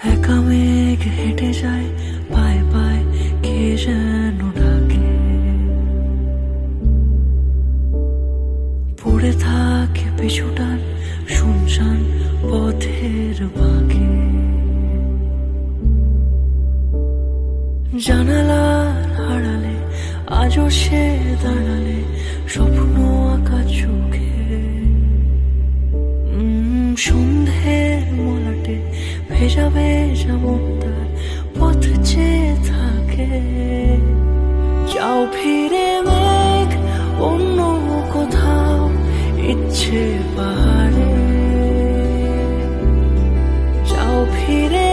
একা মেঘ হেঁটে যায় পায়ে পায়ে, কে যেন ডাকে। পড়ে থাকে পিছুটান শুনশান পথের বাঁকে। জানালার আড়ালে আজও সে দাঁড়ালে, স্বপ্ন আঁকা চোখে। সন্ধ্যের মলাটে ভেজা ভেজা মন তার পথ চেয়ে থাকে। যাও ফিরে মেঘ অন্য কোথাও, ইচ্ছে পাহাড়ে। যাও ফিরে